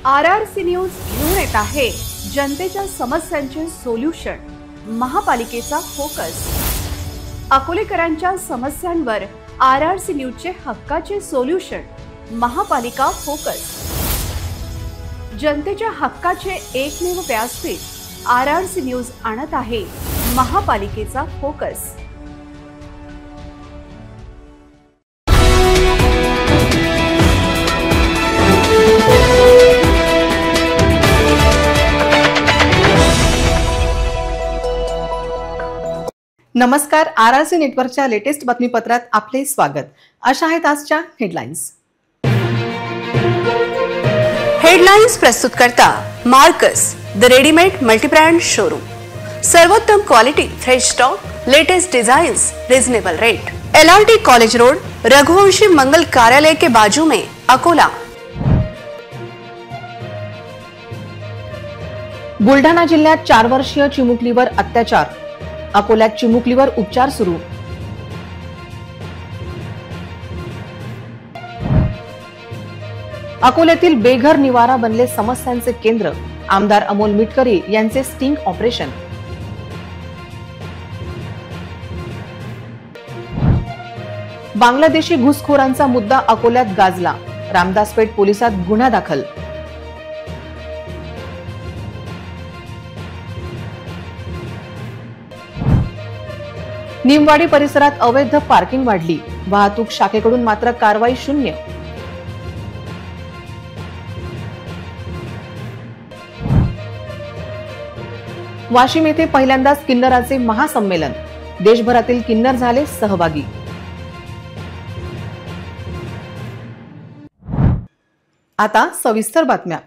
RRC news घेऊन येत आहे जनतेच्या समस्यांचे सोल्युशन, महापालिकेचा फोकस। अकोलेकरांच्या समस्यांवर RRC न्यूजचे हक्काचे सोल्युशन, महापालिका फोकस। जनतेच्या हक्काचे एकमेव व्यासपीठ RRC न्यूज आणत आहे महापालिकेचा फोकस। नमस्कार, RRC नेटवर्कच्या लेटेस्ट बातमीपत्रात आपले स्वागत। अशा आहेत आजच्या हेडलाइन्स। हेडलाइन्स प्रस्तुत करता Marcus the readymade multibrand showroom. सर्वोत्तम quality, fresh stock, latest designs, reasonable rate. LRT college road, Raghuvanshi मंगल कार्यालय के बाजू में, अकोला। बुलढाणा जिल्ह्यात 4 वर्षीय चिमुकलीवर अत्याचार, अकोल्यात चिमुकलीवर उपचार सुरू। अकोल्यातील बेघर निवारा बनले समस्यांचे केंद्र, आमदार अमोल मिटकरी यांचे स्टिंग ऑपरेशन। बांगलादेशी घुसखोरांचा मुद्दा अकोल्यात गाजला, रामदासपेठ पोलिसात गुन्हा दाखल। निमवाडी परिसरात अवैध पार्किंग वाढली, वाहतूक शाखेकडून मात्र कारवाई शून्य। वाशिम येथे पहिल्यांदाच किन्नराचे महासंमेलन, देशभरातील किन्नर झाले सहभागी। आता सविस्तर बातम्या।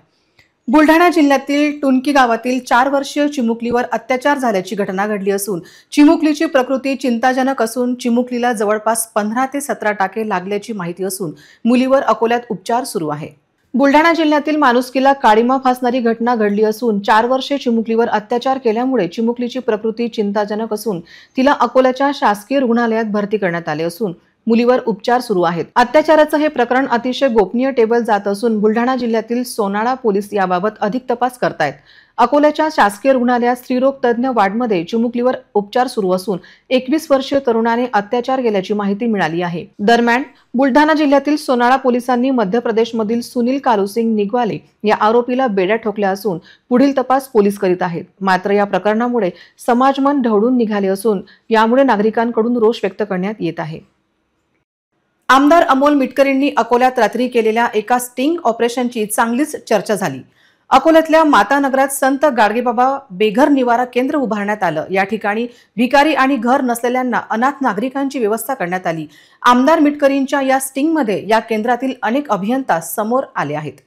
बुलढाणा जिल्ह्यातील टुनकी गावातील 4 वर्षीय चिमुकलीवर अत्याचार झाल्याची घटना घडली असून चिमुकलीची प्रकृती चिंताजनक असून चिमुकलीला जवळपास 15 ते 17 टाके लागल्याची माहिती असून मुलीवर अकोल्यात उपचार सुरू आहे। बुलढाणा जिल्ह्यातील माणुसकीला काळीमा फासणारी घटना घडली असून 4 वर्षीय चिमुकलीवर अत्याचार केल्यामुळे चिमुकलीची प्रकृती चिंताजनक असून तिला अकोल्याच्या शासकीय रुग्णालयात भरती करण्यात आले असून मुलीवर उपचार सुरू आहेत। अत्याचाराचं हे प्रकरण अतिशय गोपनीय टेबल जात असून बुलढाणा जिल्ह्यातील सोनाळा पोलीस याबाबत अधिक तपास करतायत। अकोल्याच्या शासकीय रुग्णालयात स्त्रीरोग तज्ञ वार्डमध्ये चिमुकलीवर उपचार सुरू असून 21 वर्षीय तरुणाने अत्याचार केल्याची माहिती मिळाली आहे। दरम्यान बुलढाणा जिल्ह्यातील सोनाळा पोलिसांनी मध्य प्रदेशमधील सुनील कालूसिंग निगवाले या आरोपीला बेड्या ठोकल्या असून पुढील तपास पोलीस करीत आहेत। मात्र या प्रकरणामुळे समाजमन ढवळून निघाले असून यामुळे नागरिकांकडून रोष व्यक्त करण्यात येत आहे। आमदार अमोल मिटकरींनी अकोल्यात रात्री केलेल्या एका स्टिंग ऑपरेशनची चांगलीच चर्चा झाली। अकोल्यातल्या मातानगरात संत गाडगेबाबा बेघर निवारा केंद्र उभारण्यात आलं। या ठिकाणी भिकारी आणि घर नसलेल्यांना अनाथ नागरिकांची व्यवस्था करण्यात आली। आमदार मिटकरींच्या या स्टिंगमध्ये या केंद्रातील अनेक अभियंता समोर आले आहेत।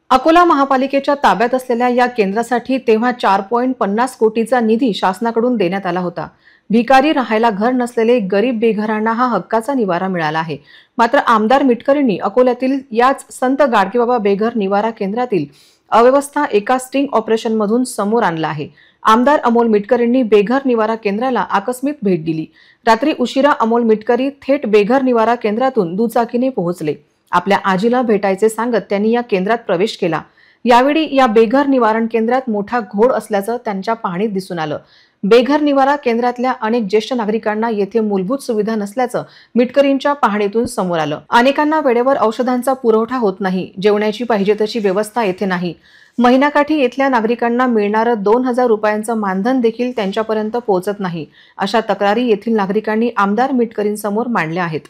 अकोला महापालिकेच्या ताब्यात असलेल्या या केंद्रासाठी तेव्हा 4.50 कोटीचा निधी शासनाकडून देण्यात आला होता। भिकारी, राहायला घर नसलेले गरीब बेघरांना हा हक्काचा निवारा मिळाला आहे। मात्र आमदार मिटकरींनी अकोल्यातील याच संत गाडगेबाबा बेघर निवारा केंद्रातील अव्यवस्था एका स्टिंग ऑपरेशन मधून समोर आणला आहे। आमदार अमोल मिटकरींनी बेघर निवारा केंद्राला आकस्मिक भेट दिली। रात्री उशिरा अमोल मिटकरी थेट बेघर निवारा केंद्रातून दुचाकीने पोहोचले। आपल्या आजीला भेटायचे सांगत त्यांनी या केंद्रात प्रवेश केला। यावेळी या बेघर निवारण केंद्रात मोठा घोळ असल्याचं त्यांच्या पाहणीत दिसून आलं। बेघर निवारा केंद्रातल्या अनेक ज्येष्ठ नागरिकांना येथे मूलभूत सुविधा नसल्याचं मिटकरींच्या पाहणीतून समोर आलं। अनेकांना वेळेवर औषधांचा पुरवठा होत नाही, जेवणाची पाहिजे तशी व्यवस्था येथे नाही। महिनाकाठी येथल्या नागरिकांना मिळणारं 2000 रुपयांचं मानधन देखील त्यांच्यापर्यंत पोहोचत नाही। अशा तक्रारी येथील नागरिकांनी आमदार मिटकरींसमोर मांडल्या आहेत।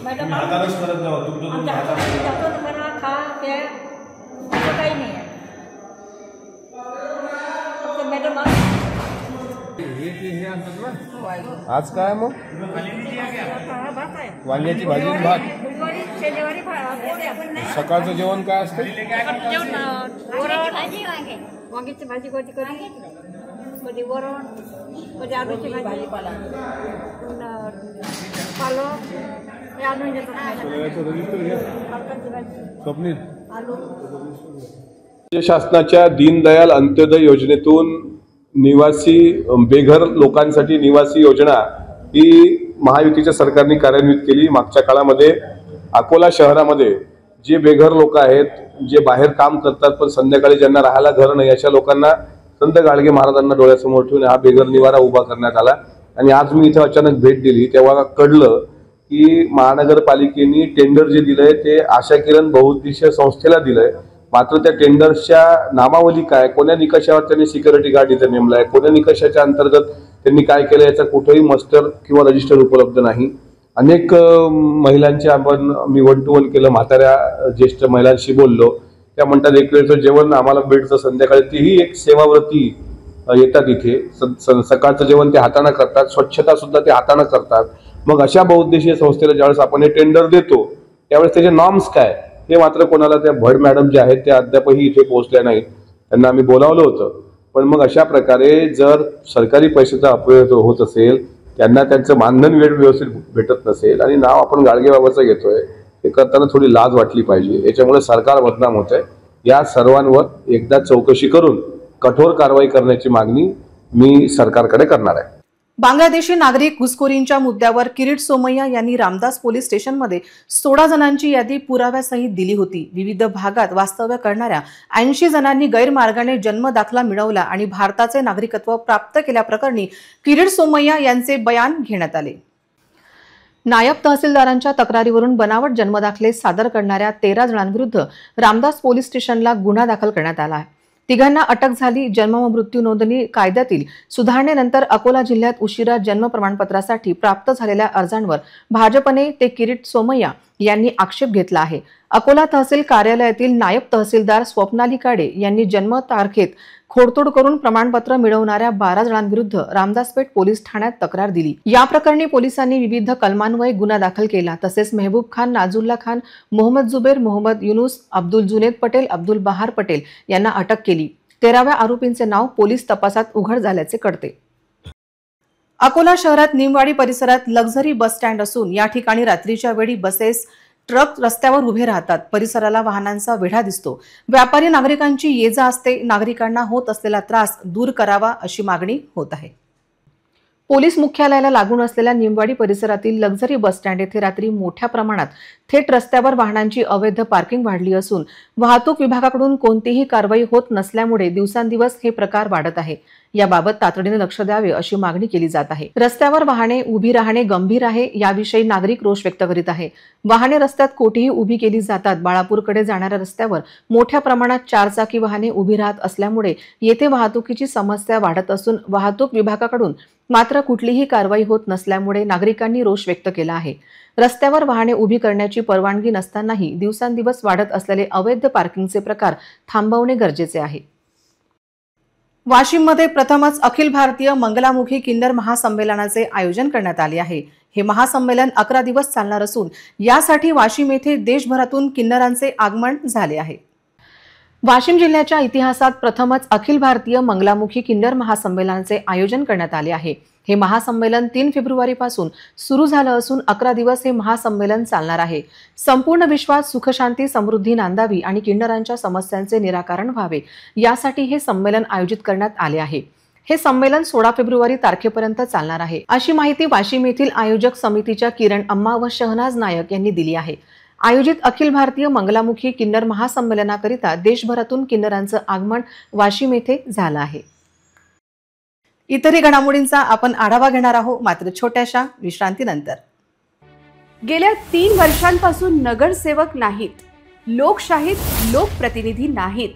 मॅडम हातानेच करत जावा, तुमचं हाताने खा प्या असं काही नाही आहे। मॅडम आज काय मग वांग्याची भाजी आणि भात, सकाळचं जेवण काय असतं? वांग्याची भाजी कधी कधी, कधी वरण, कधी आलूची भाजी, पालक शासनाच्या दीनदयाल अंत्योदय योजनेतून निवासी बेघर लोकांसाठी निवासी योजना ही महायुतीच्या सरकारने कार्यान्वित केली। मागच्या काळामध्ये अकोला शहरामध्ये जे बेघर लोक आहेत, जे बाहेर काम करतात पण संध्याकाळी ज्यांना राहायला घर नाही, अशा लोकांना संत गाडगे महाराजांना डोळ्यासमोर ठेवून हा बेघर निवारा उभा करण्यात आला। आणि आज मी इथे अचानक भेट दिली तेव्हा कळलं की महानगरपालिकेने टेंडर जे दिलंय ते आशा किरण बहुउद्देशीय संस्थेला दिलंय। मात्र त्या टेंडर्सच्या नामावली काय, कोण्या निकषावर त्यांनी सिक्युरिटी गार्ड इथे नेमलाय, कोण्या निकषाच्या अंतर्गत त्यांनी काय केलं याचा कुठेही मस्टर किंवा रजिस्टर उपलब्ध नाही। अनेक महिलांचे मी 1 to 1 केलं, म्हाताऱ्या ज्येष्ठ महिलांशी बोललो, त्या म्हणतात एक वेळचं जेवण आम्हाला भेटतं संध्याकाळी, तीही एक सेवाव्रती येतात इथे, सकाळचं जेवण ते हाताने करतात, स्वच्छता सुद्धा ते हाताने करतात। मग अशा बहुउद्देशीय संस्थेला ज्यावेळेस आपण हे टेंडर देतो त्यावेळेस त्याचे नॉर्म्स काय हे मात्र कोणाला, त्या भड मॅडम जे आहेत त्या अद्यापही इथे पोहोचल्या नाहीत, त्यांना आम्ही बोलावलं होतं। पण मग अशा प्रकारे जर सरकारी पैशाचा अपव्यय होत असेल, त्यांना त्यांचं मानधन व्यवस्थित भेटत नसेल आणि नाव आपण गाडगे बाबाचं घेतोय, हे करताना थोडी लाज वाटली पाहिजे। याच्यामुळे सरकार बदनाम होत आहे। या सर्वांवर एकदा चौकशी करून कठोर कारवाई करण्याची मागणी मी सरकारकडे करणार आहे। बांगलादेशी नागरिक घुसखोरींच्या मुद्द्यावर किरीट सोमय्या यांनी रामदास पोलीस स्टेशनमध्ये 16 जणांची यादी पुराव्यासहित दिली होती। विविध भागात वास्तव्य करणाऱ्या 80 जणांनी गैरमार्गाने जन्म दाखला मिळवला आणि भारताचे नागरिकत्व प्राप्त केल्याप्रकरणी किरीट सोमय्या यांचे बयान घेण्यात आले। नायब तहसीलदारांच्या तक्रारीवरून बनावट जन्मदाखले सादर करणाऱ्या 13 जणांविरुद्ध रामदास पोलीस स्टेशनला गुन्हा दाखल करण्यात आला आहे। तिघांना अटक झाली। जन्म व मृत्यू नोंदणी कायद्यातील सुधारणेनंतर अकोला जिल्ह्यात उशिरा जन्म प्रमाणपत्रासाठी प्राप्त झालेल्या अर्जांवर भाजपने ते किरीट सोमय्या यांनी आक्षेप घेतला आहे। अकोला तहसील कार्यालयातील नायब तहसीलदार स्वप्नाली काडे यांनी जन्म तारखेत खोडतोड करून प्रमाणपत्र मिळवणाऱ्या 12 जणांविरुद्ध रामदासपेठ पोलीस ठाण्यात तक्रार दिली। या प्रकरणी पोलिसांनी विविध कलमान्वये गुन्हा दाखल केला। तसेच मेहबूब खान, नाजुल्ला खान, मोहम्मद जुबेर, मोहम्मद युनुस, अब्दुल जुनेद पटेल, अब्दुल बहार पटेल यांना अटक केली। 13व्या आरोपींचे नाव पोलीस तपासात उघड झाल्याचे कळते। अकोला शहरात निमवाडी परिसरात लक्झरी बस स्टँड असून या ठिकाणी रात्रीच्या वेळी बसेस, ट्रक रस्त्यावर उभे राहतात। परिसराला वाहनांचा वेढा दिसतो। व्यापारी नागरिकांची ये-जा असते। नागरिकांना होत असलेला त्रास दूर करावा अशी मागणी होत आहे। पोलीस मुख्यालयाला लागून असलेल्या निमवाडी परिसरातील लक्झरी बस स्टँड येथे रात्री मोठ्या प्रमाणात थेट रस्त्यावर वाहनांची अवैध पार्किंग वाढली असून वाहतूक विभागाकडून कोणतीही कारवाई होत नसल्यामुळे दिवसांदिवस हे प्रकार वाढत आहे। याबाबत तातडीने लक्ष द्यावे अशी मागणी केली जात आहे। रस्त्यावर वाहने उभी राहणे गंभीर आहे, याविषयी नागरिक रोष व्यक्त करीत आहे। वाहने रस्त्यात कोठेही उभी केली जातात। बाळापूरकडे जाणाऱ्या रस्त्यावर मोठ्या प्रमाणात 4 चाकी वाहने उभी राहत असल्यामुळे येथे वाहतुकीची समस्या वाढत असून वाहतूक विभागाकडून मात्र कुठलीही कारवाई होत नसल्यामुळे नागरिकांनी रोष व्यक्त केला आहे। रस्त्यावर वाहने उभी करण्याची परवानगी नसतानाही दिवसांदिवस वाढत असलेले अवैध पार्किंगचे प्रकार थांबवणे गरजेचे आहे। वाशिममध्ये प्रथमच अखिल भारतीय मंगलामुखी किन्नर महासंमेलनाचे आयोजन करण्यात आले आहे। हे महासंमेलन 11 दिवस चालणार असून यासाठी वाशिम येथे देशभरातून किन्नरांचे आगमन झाले आहे। वाशिम जिल्ह्याच्या इतिहासात प्रथमच अखिल भारतीय मंगलामुखी किन्नर महासंमेलनाचे आयोजन करण्यात आले आहे। हे महासंमेलन 3 फेब्रुवारीपासून सुरू झालं असून 11 दिवस हे महासंमेलन चालणार आहे। संपूर्ण विश्वात सुखशांती समृद्धी नांदावी आणि किन्नरांच्या समस्यांचे निराकरण व्हावे यासाठी हे संमेलन आयोजित करण्यात आले आहे। हे संमेलन 16 फेब्रुवारी तारखेपर्यंत चालणार आहे अशी माहिती वाशिम येथील आयोजक समितीच्या किरण अम्मा व शहनाज नायक यांनी दिली आहे। आयोजित अखिल भारतीय मंगलामुखी किन्नर महासंमेलनाकरिता देशभरातून किन्नरांचं आगमन वाशिम येथे झालं आहे। इतरही घडामोडींचा आपण आढावा घेणार आहोत मात्र छोट्याशा विश्रांतीनंतर। गेल्या 3 वर्षांपासून नगरसेवक नाहीत, लोकशाहीत लोकप्रतिनिधी नाहीत,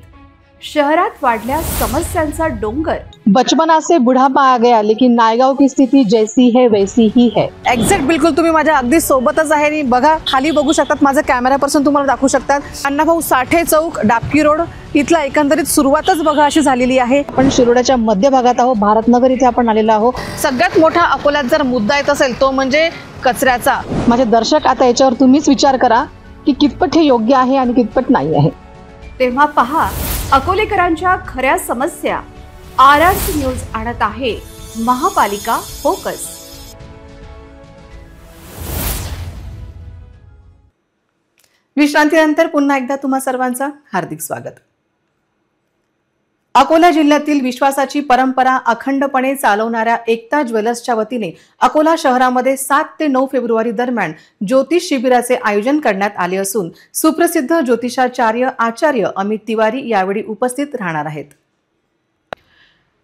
शहरात वाढल्या समस्यांचा डोंगर। बचपना से बुढ़ापा आ गया लेकिन नायगाव की स्थिति जैसी है वैसी ही है। एक्झॅक्ट बिलकुल तुम्ही माझ्या अगदी सोबतच आहे आणि बघा खाली बघू शकतात, माझा कॅमेरा पर्सन तुम्हाला दाखवू शकतात। अण्णाभाऊ साठे चौक, डाबकी रोड इथला एकंदरीत सुरुवातच बघा अशी झालेली आहे। आपण शिरोड्याच्या मध्यभागात आहोत, भारतनगर इथे आपण आलेलो आहोत। सगळ्यात मोठा अकोल्यात जर मुद्दा येत असेल तो म्हणजे कचऱ्याचा। माझे दर्शक आता याच्यावर तुम्हीच विचार करा की कितपत हे योग्य आहे आणि कितपत नाही आहे। तेव्हा पहा अकोलेकरांच्या खऱ्या समस्या। RRC न्यूज आणत आहे महापालिका फोकस। विश्रांतीनंतर पुन्हा एकदा तुम्हा सर्वांचं हार्दिक स्वागत। अकोला जिल्ह्यातील विश्वासाची परंपरा अखंडपणे चालवणाऱ्या एकता ज्वेलर्सच्या वतीने अकोला शहरामध्ये 7 ते 9 फेब्रुवारी दरम्यान ज्योतिष शिबिराचे आयोजन करण्यात आले असून सुप्रसिद्ध ज्योतिषाचार्य आचार्य अमित तिवारी यावेळी उपस्थित राहणार आहेत।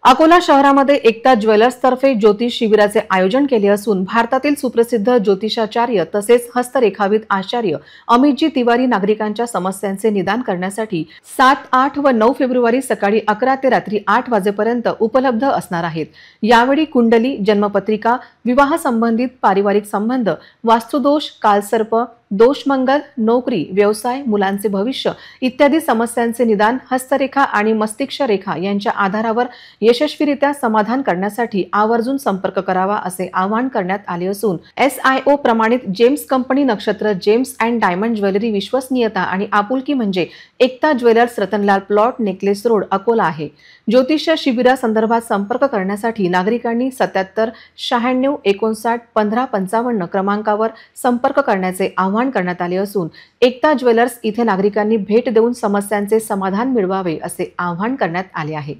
अकोला शहरामध्ये एकता ज्वेलर्स तर्फे ज्योतिष शिबिराचे आयोजन केले असून भारतातील सुप्रसिद्ध ज्योतिषाचार्य तसेच हस्तरेखाविद आचार्य अमितजी तिवारी नागरिकांच्या समस्यांचे निदान करण्यासाठी 7, 8 व 9 फेब्रुवारी सकाळी 11 ते रात्री 8 वाजेपर्यंत उपलब्ध असणार आहेत। यावेळी कुंडली, जन्मपत्रिका, विवाह संबंधित पारिवारिक संबंध, वास्तुदोष, कालसर्प, दोषमंगल, नोकरी, व्यवसाय, मुलांचे भविष्य इत्यादी समस्यांचे निदान हस्तरेखा आणि मस्तिष्क रेखा यांच्या आधारावर यशस्वीरित्या समाधान करण्यासाठी आवर्जून संपर्क करावा असे आवाहन करण्यात आले असून SIO प्रमाणित gems company Nakshatra gems and diamond jewellery विश्वसनीयता आणि आपुलकी म्हणजे Ekta jewellers, Ratanlal plot, necklace road, Akola आहे। ज्योतिष शिबिरासंदर्भात संपर्क करण्यासाठी नागरिकांनी 77 96 59 15 55 क्रमांकावर संपर्क करण्याचे आवाहन करण्यात आले असून एकता ज्वेलर्स इथे नागरिकांनी भेट देऊन समस्यांचे समाधान मिळवावे असे आवाहन करण्यात आले आहे।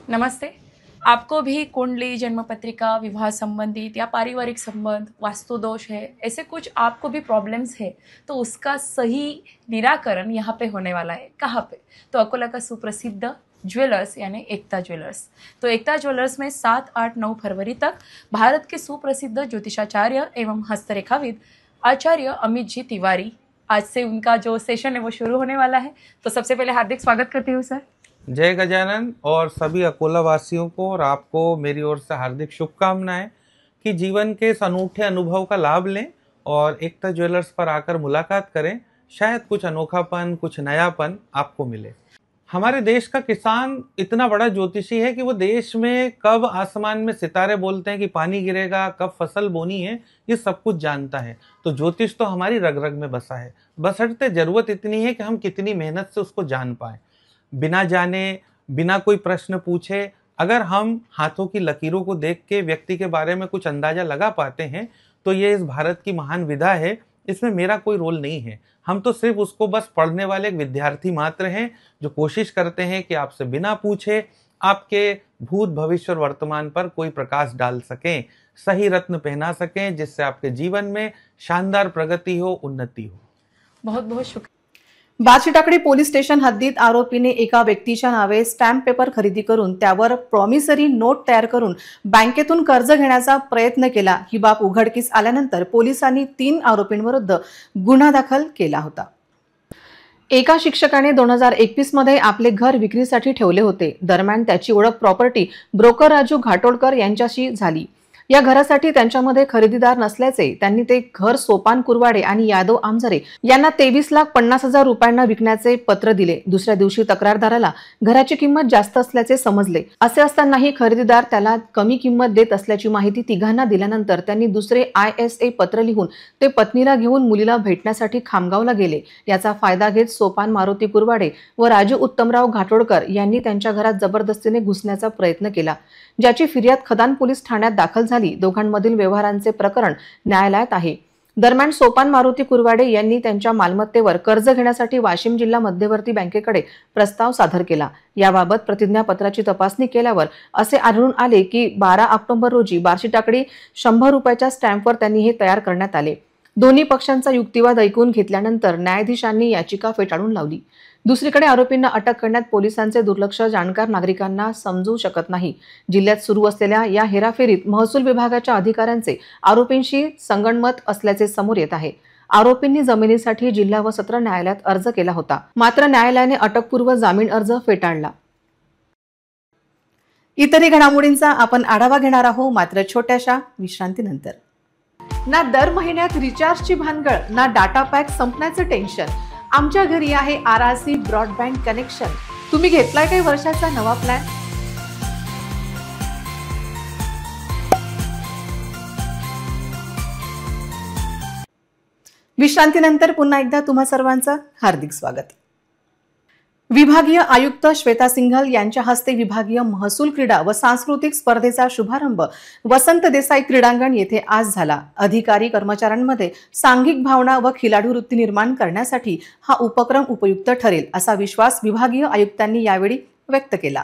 नमस्ते। आपको भी कुंडली, जन्मपत्रिका, विवाह संबंधित या पारिवारिक संबंध, वास्तुदोष है, ऐसे कुछ आपको भी प्रॉब्लम्स है तो उसका सही निराकरण यहाँ पे होने वाला है। कहाँ पे? तो अकोला का सुप्रसिद्ध ज्वेलर्स यानी एकता ज्वेलर्स। तो एकता ज्वेलर्स में 7, 8, 9 फरवरी तक भारत के सुप्रसिद्ध ज्योतिषाचार्य एवं हस्तरेखाविद आचार्य अमित जी तिवारी, आज से उनका जो सेशन है वो शुरू होने वाला है। तो सबसे पहले हार्दिक स्वागत करती हूँ सर। जय गजानन। और सभी अकोला वासियों को और आपको मेरी ओर से हार्दिक शुभकामनाएं कि जीवन के इस अनूठे अनुभव का लाभ लें और एकता ज्वेलर्स पर आकर मुलाकात करें। शायद कुछ अनोखापन, कुछ नयापन आपको मिले। हमारे देश का किसान इतना बड़ा ज्योतिषी है कि वो देश में कब आसमान में सितारे बोलते हैं कि पानी गिरेगा, कब फसल बोनी है, ये सब कुछ जानता है। तो ज्योतिष तो हमारी रग रग में बसा है, बशर्ते जरूरत इतनी है कि हम कितनी मेहनत से उसको जान पाए। बिना जाने, बिना कोई प्रश्न पूछे अगर हम हाथों की लकीरों को देख के व्यक्ति के बारे में कुछ अंदाजा लगा पाते हैं तो ये इस भारत की महान विधा है। इसमें मेरा कोई रोल नहीं है। हम तो सिर्फ उसको बस पढ़ने वाले एक विद्यार्थी मात्र हैं जो कोशिश करते हैं कि आपसे बिना पूछे आपके भूत, भविष्य और वर्तमान पर कोई प्रकाश डाल सकें, सही रत्न पहना सकें, जिससे आपके जीवन में शानदार प्रगति हो, उन्नति हो। बहुत बहुत शुक्रिया। बार्शीटाकडी पोलीस स्टेशन हद्दीत आरोपीने एका व्यक्तीच्या नावे स्टॅम्प पेपर खरेदी करून त्यावर प्रॉमिसरी नोट तयार करून बँकेतून कर्ज घेण्याचा प्रयत्न केला। ही बाब उघडकीस आल्यानंतर पोलिसांनी 3 आरोपींविरुद्ध गुन्हा दाखल केला होता। एका शिक्षकाने 2021 मध्ये आपले घर विक्रीसाठी ठेवले होते। दरम्यान त्याची ओळख प्रॉपर्टी ब्रोकर राजू घाटोळकर यांच्याशी झाली। या घरासाठी त्यांच्यामध्ये खरेदीदार नसल्याचे त्यांनी ते घर सोपान कुरवाडे आणि यादव आमझरे यांना 23,50,000 रुपयांना विकण्याचे पत्र दिले। दुसऱ्या दिवशी तक्रारदाराला घराची किंमत जास्त असल्याचे समजले। असे असतानाही खरेदीदार त्याला कमी किंमत देत असल्याची माहिती तिघांना दिल्यानंतर त्यांनी दुसरे ISA पत्र लिहून ते पत्नीला घेऊन मुलीला भेटण्यासाठी खामगावला गेले। याचा फायदा घेत सोपान मारुती कुरवाडे व राजू उत्तमराव घाटोळकर यांनी त्यांच्या घरात जबरदस्तीने घुसण्याचा प्रयत्न केला, ज्याची फिर्याद खदान पोलीस ठाण्यात दाखल झाली। दोघांमधील व्यवहारांचे प्रकरण न्यायालयात आहे। दरम्यान सोपान मारुती कुरवाडे यांनी त्यांच्या मालमत्तेवर कर्ज घेण्यासाठी वाशिम जिल्हा मध्यवर्ती बँकेकडे प्रस्ताव सादर केला। याबाबत प्रतिज्ञापत्राची तपासणी केल्यावर असे आढळून आले की 12 ऑक्टोबर रोजी बार्शीटाकडी 100 रुपयाच्या स्टॅम्पवर त्यांनी हे तयार करण्यात आले। दोन्ही पक्षांचा युक्तिवाद ऐकून घेतल्यानंतर न्यायाधीशांनी याचिका फेटाळून लावली। दुसरीकडे आरोपींना अटक करण्यात पोलिसांचे दुर्लक्ष जाणकार नागरिकांना समजू शकत नाही। जिल्ह्यात सुरू असलेल्या या हेराफेरीत महसूल विभागाच्या अधिकाऱ्यांचे आरोपींशी संगनमत असल्याचे समोर येत आहे। आरोपींनी जमिनीसाठी जिल्हा व सत्र न्यायालयात अर्ज केला होता, मात्र न्यायालयाने अटकपूर्व जामीन अर्ज फेटाळला। इतरही घडामोडींचा आपण आढावा घेणार आहोत, मात्र छोट्याशा विश्रांतीनंतर। ना दर महिन्यात रिचार्जची भानगड, ना डाटा पॅक संपण्याचं टेन्शन। आमच्या घरी आहे RRC ब्रॉडबँड कनेक्शन। तुम्ही घेतलाय काही वर्षाचा नवा प्लॅन? विश्रांतीनंतर पुन्हा एकदा तुम्हा सर्वांचं हार्दिक स्वागत। विभागीय आयुक्त श्वेता सिंघल यांच्या हस्ते विभागीय महसूल क्रीडा व सांस्कृतिक स्पर्धेचा शुभारंभ वसंत देसाई क्रीडांगण येथे आज झाला। अधिकारी कर्मचाऱ्यांमध्ये सांघिक भावना व खिलाडू वृत्ती निर्माण करण्यासाठी हा उपक्रम उपयुक्त ठरेल असा विश्वास विभागीय आयुक्तांनी यावेळी व्यक्त केला।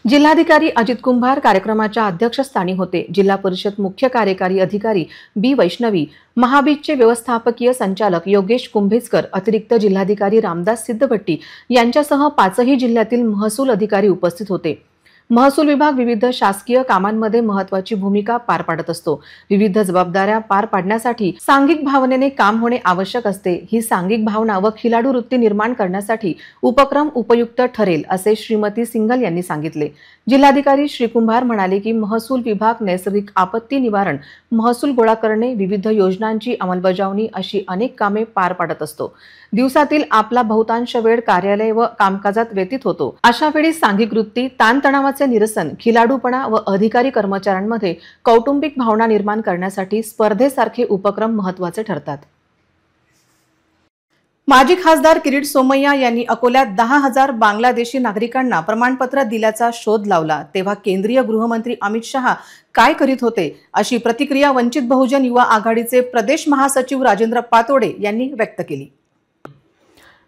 जिल्हाधिकारी अजित कुंभार कार्यक्रमाच्या अध्यक्षस्थानी होते। जिल्हा परिषद मुख्य कार्यकारी अधिकारी बी वैष्णवी, महाबीजचे व्यवस्थापकीय संचालक योगेश कुंभेजकर, अतिरिक्त जिल्हाधिकारी रामदास सिद्धभट्टी यांच्यासह 5ही जिल्ह्यातील महसूल अधिकारी उपस्थित होते। महसूल विभाग विविध शासकीय कामांमध्ये महत्त्वाची भूमिका पार पाडत असतो। विविध जबाबदाऱ्या पार पाडण्यासाठी सांघिक भावनेने काम होणे आवश्यक असते। ही सांघिक भावना व खिलाडू वृत्ती निर्माण करण्यासाठी उपक्रम उपयुक्त ठरेल असे श्रीमती सिंघल यांनी सांगितले। जिल्हाधिकारी श्री कुंभार म्हणाले की महसूल विभाग नैसर्गिक आपत्ती निवारण, महसूल गोळा करणे, विविध योजनांची अंमलबजावणी अशी अनेक कामे पार पाडत असतो। दिवसातील आपला बहुतांश वेळ कार्यालय व कामकाजात व्यतीत होतो। अशा वेळी सांघिक वृत्ती, ताणतणावाचे निरसन, खिलाडूपणा व अधिकारी कर्मचाऱ्यांमध्ये कौटुंबिक भावना निर्माण करण्यासाठी स्पर्धेसारखे उपक्रम महत्त्वाचे ठरतात। माजी खासदार किरीट सोमय्या यांनी अकोल्यात 10,000 बांगलादेशी नागरिकांना प्रमाणपत्र दिल्याचा शोध लावला, तेव्हा केंद्रीय गृहमंत्री अमित शहा काय करीत होते अशी प्रतिक्रिया वंचित बहुजन युवा आघाडीचे प्रदेश महासचिव राजेंद्र पातोडे यांनी व्यक्त केली।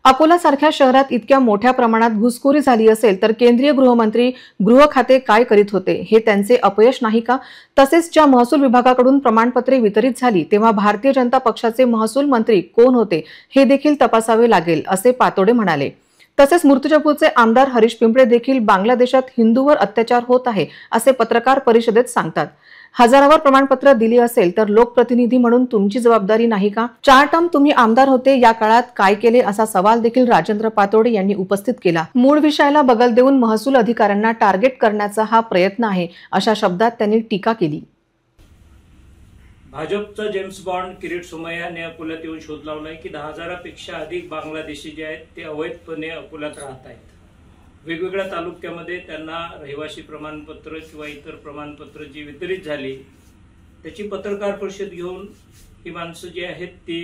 अकोला सारख्या शहरात इतक्या मोठ्या प्रमाणात घुसखोरी झाली असेल तर केंद्रीय गृहमंत्री गृह खाते काय करीत होते, हे त्यांचे अपयश नाही का? तसेच ज्या महसूल विभागाकडून प्रमाणपत्रे वितरित झाली तेव्हा भारतीय जनता पक्षाचे महसूल मंत्री कोण होते हे देखील तपासावे लागेल असे पातोडे म्हणाले। तसेच मूर्तिजापूरचे आमदार हरीश पिंपळे देखील बांगलादेशात हिंदूवर अत्याचार होत आहे असे पत्रकार परिषदेत सांगतात। हजारावर प्रमाणपत्र दिली असेल तर लोकप्रतिनिधी म्हणून तुमची जबाबदारी नाही का? 4 टर्म तुम्ही आमदार होते, या काळात काय केले असा सवाल देखील राजेंद्र पातोडे यांनी उपस्थित केला। मूळ विषयाला बगल देऊन महसूल अधिकाऱ्यांना टार्गेट करण्याचा हा प्रयत्न आहे अशा शब्दात त्यांनी टीका केली। भाजपचा जेम्स बॉन्ड किरीट सोमय्याने अकोल्यात येऊन शोध लावलाय की 10,000पेक्षा अधिक बांगलादेशी जे आहेत ते अवैधपणे अकोल्यात राहत आहेत। वेगवेगळ्या तालुक्यामध्ये त्यांना रहिवासी प्रमाणपत्र किंवा इतर प्रमाणपत्र जी वितरित झाली त्याची पत्रकार परिषद घेऊन ही माणसं जी आहेत ती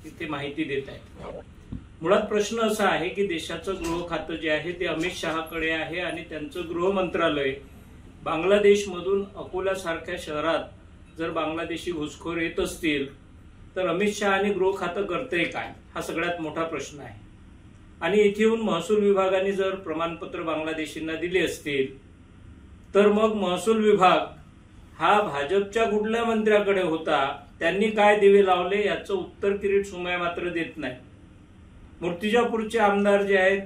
तिथे माहिती देत आहेत। मुळात प्रश्न असा आहे की देशाचं गृह खातं जे आहे ते अमित शहाकडे आहे आणि त्यांचं गृह मंत्रालय बांगलादेशमधून अकोल्यासारख्या शहरात जर बांगलादेशी घुसखोर येत असतील तर अमित शहानी गृह खातं करतंय काय, हा सगळ्यात मोठा प्रश्न आहे। आणि इथे येऊन महसूल विभागाने जर प्रमाणपत्र बांगलादेशींना दिले असतील तर मग महसूल विभाग हा भाजपच्या कुठल्या मंत्र्याकडे होता, त्यांनी काय दिवे लावले याचं उत्तर किरीट सोमय्या मात्र देत नाही। मूर्तिजापूरचे आमदार जे आहेत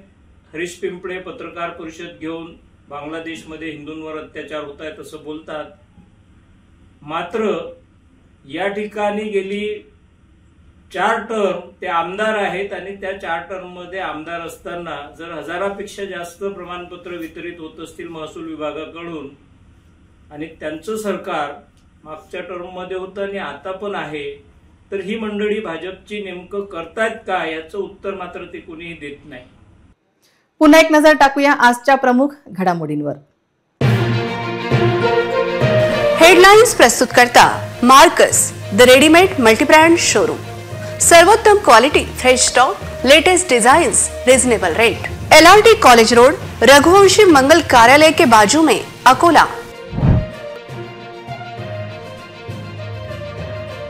हरीश पिंपळे पत्रकार परिषद घेऊन बांगलादेशमध्ये हिंदूंवर अत्याचार होत आहेत असं बोलतात, मात्र या ठिकाणी गेली 4 टर्म ते आमदार आहेत आणि त्या 4 टर्म मध्ये आमदार असताना जर हजारापेक्षा जास्त प्रमाणपत्र वितरित होत असतील महसूल विभागाकडून आणि त्यांचं सरकार मागच्या टर्म मध्ये होतं आणि आता पण आहे, तर ही मंडळी भाजपची नेमकं करतायत का याचं उत्तर मात्र ते कोणीही देत नाही। पुन्हा एक नजर टाकूया आजच्या प्रमुख घडामोडींवर। हेडलाइन्स प्रस्तुत करता Marcus the readymade multibrand showroom. सर्वोत्तम quality, fresh stock, latest designs, reasonable rate. LRT college road, Raghuvanshi मंगल कार्यालय के बाजू में, अकोला।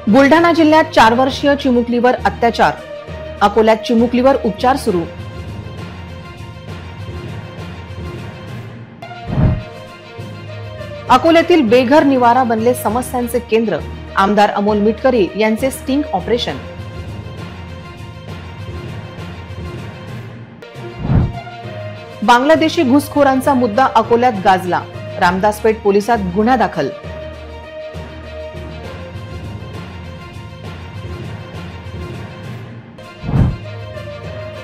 बुलढाणा जिल्ह्यात 4 वर्षीय चिमुकलीवर अत्याचार, अकोल्यात चिमुकलीवर उपचार सुरू। अकोल्यातील बेघर निवारा बनले समस्यांचे केंद्र, आमदार अमोल मिटकरी यांचे स्टिंग ऑपरेशन। बांगलादेशी घुसखोरांचा मुद्दा अकोल्यात गाजला, रामदासपेठ पोलिसात गुन्हा दाखल।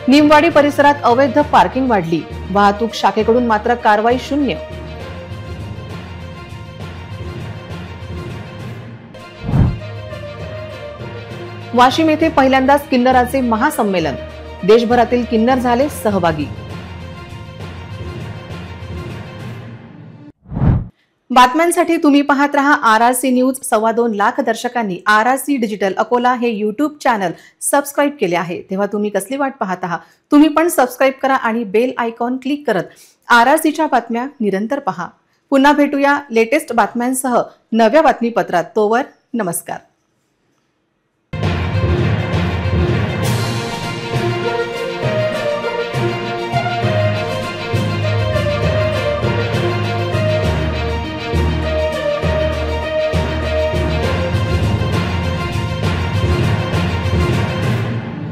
निमवाडी परिसरात अवैध पार्किंग वाढली, वाहतूक शाखेकडून मात्र कारवाई शून्य। वाशिम येथे पहिल्यांदाच किन्नराचे महासंमेलन, देशभरातील किन्नर झाले सहभागी। बातम्यांसाठी तुम्ही पाहत रहा RRC न्यूज. 2.25 लाख दर्शकांनी RRC डिजिटल अकोला हे यूट्यूब चॅनल सबस्क्राईब केले आहे. तेव्हा तुम्ही कसली वाट पाहत आहात? तुम्ही पण सबस्क्राईब करा आणि बेल आयकॉन क्लिक करत RRCच्या बातम्या निरंतर पहा. पुन्हा भेटूया लेटेस्ट बातम्यांसह नव्या बातमीपत्रात. तोवर नमस्कार.